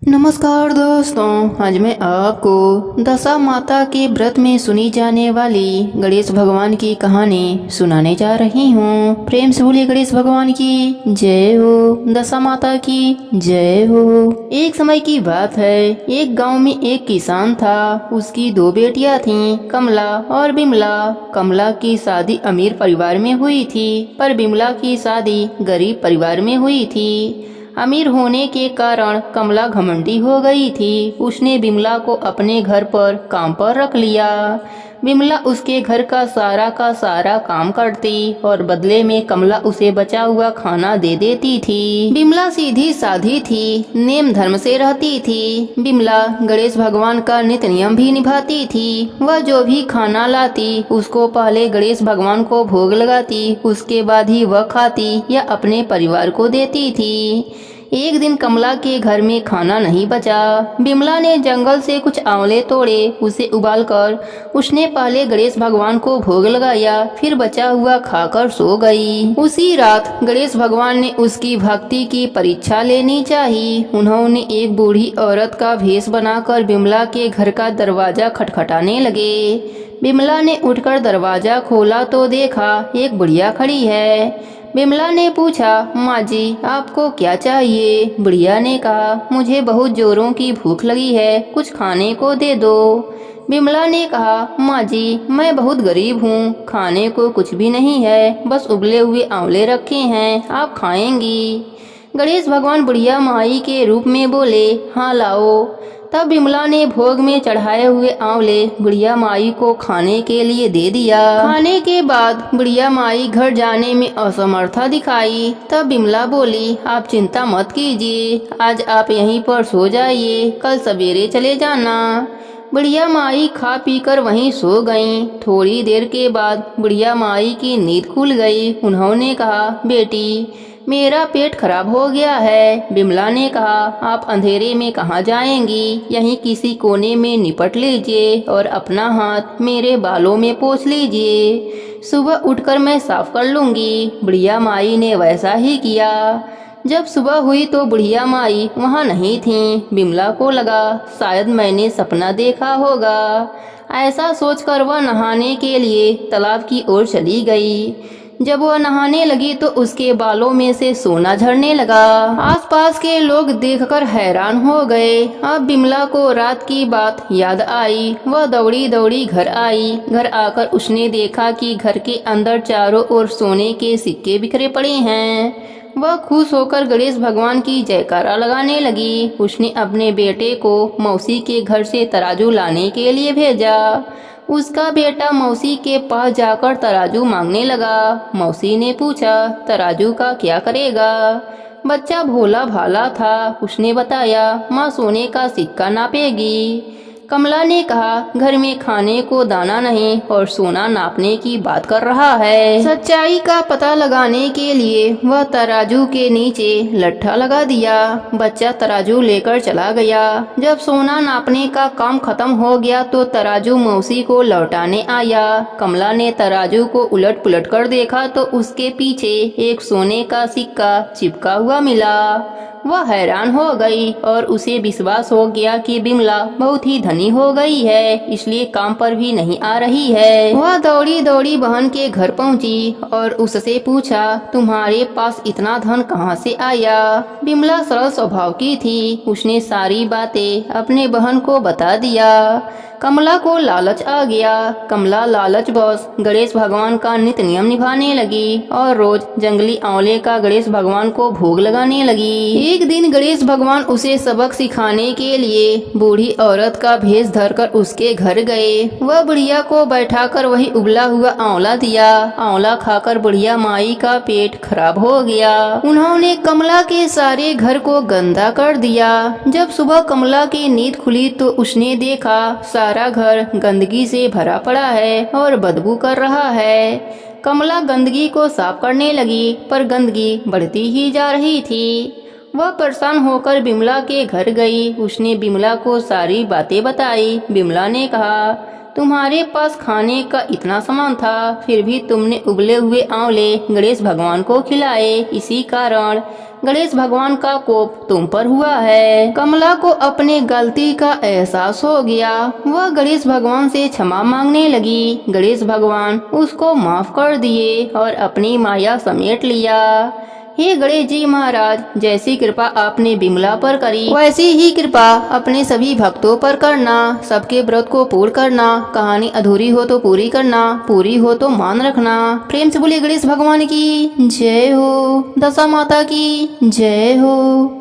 नमस्कार दोस्तों, आज मैं आपको दशा माता के व्रत में सुनी जाने वाली गणेश भगवान की कहानी सुनाने जा रही हूँ। प्रेम से बोलिए गणेश भगवान की जय हो, दशा माता की जय हो। एक समय की बात है, एक गांव में एक किसान था। उसकी दो बेटियां थीं, कमला और बिमला। कमला की शादी अमीर परिवार में हुई थी, पर बिमला की शादी गरीब परिवार में हुई थी। अमीर होने के कारण कमला घमंडी हो गई थी। उसने बिमला को अपने घर पर काम पर रख लिया। बिमला उसके घर का सारा काम करती और बदले में कमला उसे बचा हुआ खाना दे देती थी। बिमला सीधी साधी थी, नेम धर्म से रहती थी। बिमला गणेश भगवान का नित्य नियम भी निभाती थी। वह जो भी खाना लाती उसको पहले गणेश भगवान को भोग लगाती, उसके बाद ही वह खाती या अपने परिवार को देती थी। एक दिन कमला के घर में खाना नहीं बचा। बिमला ने जंगल से कुछ आंवले तोड़े, उसे उबालकर उसने पहले गणेश भगवान को भोग लगाया, फिर बचा हुआ खाकर सो गई। उसी रात गणेश भगवान ने उसकी भक्ति की परीक्षा लेनी चाहिए। उन्होंने एक बूढ़ी औरत का भेष बनाकर बिमला के घर का दरवाजा खटखटाने लगे। बिमला ने उठकर दरवाजा खोला तो देखा एक बुढ़िया खड़ी है। बिमला ने पूछा, माँ जी आपको क्या चाहिए? बुढ़िया ने कहा, मुझे बहुत जोरों की भूख लगी है, कुछ खाने को दे दो। बिमला ने कहा, माँ जी मैं बहुत गरीब हूँ, खाने को कुछ भी नहीं है, बस उबले हुए आंवले रखे हैं, आप खाएंगी? गणेश भगवान बुढ़िया माई के रूप में बोले, हाँ लाओ। तब बिमला ने भोग में चढ़ाए हुए आंवले बुढ़िया माई को खाने के लिए दे दिया। खाने के बाद बुढ़िया माई घर जाने में असमर्था दिखाई। तब बिमला बोली, आप चिंता मत कीजिए, आज आप यहीं पर सो जाइए, कल सवेरे चले जाना। बुढ़िया माई खा पीकर वहीं सो गईं। थोड़ी देर के बाद बुढ़िया माई की नींद खुल गई। उन्होंने कहा, बेटी मेरा पेट खराब हो गया है। बिमला ने कहा, आप अंधेरे में कहाँ जाएंगी, यहीं किसी कोने में निपट लीजिए और अपना हाथ मेरे बालों में पोंछ लीजिए, सुबह उठकर मैं साफ कर लूंगी। बुढ़िया माई ने वैसा ही किया। जब सुबह हुई तो बुढ़िया माई वहाँ नहीं थी। बिमला को लगा शायद मैंने सपना देखा होगा। ऐसा सोचकर वह नहाने के लिए तालाब की ओर चली गई। जब वह नहाने लगी तो उसके बालों में से सोना झड़ने लगा। आसपास के लोग देखकर हैरान हो गए। अब बिमला को रात की बात याद आई। वह दौड़ी दौड़ी घर आई। घर आकर उसने देखा कि घर के अंदर चारों ओर सोने के सिक्के बिखरे पड़े हैं। वह खुश होकर गणेश भगवान की जयकारा लगाने लगी। उसने अपने बेटे को मौसी के घर से तराजू लाने के लिए भेजा। उसका बेटा मौसी के पास जाकर तराजू मांगने लगा। मौसी ने पूछा, तराजू का क्या करेगा? बच्चा भोला भाला था। उसने बताया, माँ सोने का सिक्का नापेगी। कमला ने कहा, घर में खाने को दाना नहीं और सोना नापने की बात कर रहा है। सच्चाई का पता लगाने के लिए वह तराजू के नीचे लट्ठा लगा दिया। बच्चा तराजू लेकर चला गया। जब सोना नापने का काम खत्म हो गया तो तराजू मौसी को लौटाने आया। कमला ने तराजू को उलट पुलट कर देखा तो उसके पीछे एक सोने का सिक्का चिपका हुआ मिला। वह हैरान हो गई और उसे विश्वास हो गया कि बिमला बहुत ही धनी हो गई है, इसलिए काम पर भी नहीं आ रही है। वह दौड़ी दौड़ी बहन के घर पहुंची और उससे पूछा, तुम्हारे पास इतना धन कहाँ से आया? बिमला सरल स्वभाव की थी। उसने सारी बातें अपने बहन को बता दिया। कमला को लालच आ गया। कमला लालचवश गणेश भगवान का नित्य नियम निभाने लगी और रोज जंगली आंवले का गणेश भगवान को भोग लगाने लगी। एक दिन गणेश भगवान उसे सबक सिखाने के लिए बूढ़ी औरत का भेष धरकर उसके घर गए। वह बुढ़िया को बैठाकर वही उबला हुआ आंवला दिया। आंवला खाकर बुढ़िया माई का पेट खराब हो गया। उन्होंने कमला के सारे घर को गंदा कर दिया। जब सुबह कमला की नींद खुली तो उसने देखा सारा घर गंदगी से भरा पड़ा है और बदबू कर रहा है। कमला गंदगी को साफ करने लगी, पर गंदगी बढ़ती ही जा रही थी। वह परेशान होकर बिमला के घर गई। उसने बिमला को सारी बातें बताई। बिमला ने कहा, तुम्हारे पास खाने का इतना सामान था, फिर भी तुमने उबले हुए आंवले गणेश भगवान को खिलाए। इसी कारण गणेश भगवान का कोप तुम पर हुआ है। कमला को अपने गलती का एहसास हो गया। वह गणेश भगवान से क्षमा मांगने लगी। गणेश भगवान उसको माफ कर दिए और अपनी माया समेट लिया। हे गणेश जी महाराज, जैसी कृपा आपने बिमला पर करी वैसी ही कृपा अपने सभी भक्तों पर करना। सबके व्रत को पूर्ण करना। कहानी अधूरी हो तो पूरी करना, पूरी हो तो मान रखना। प्रेम से बोलिए गणेश भगवान की जय हो, दशा माता की जय हो।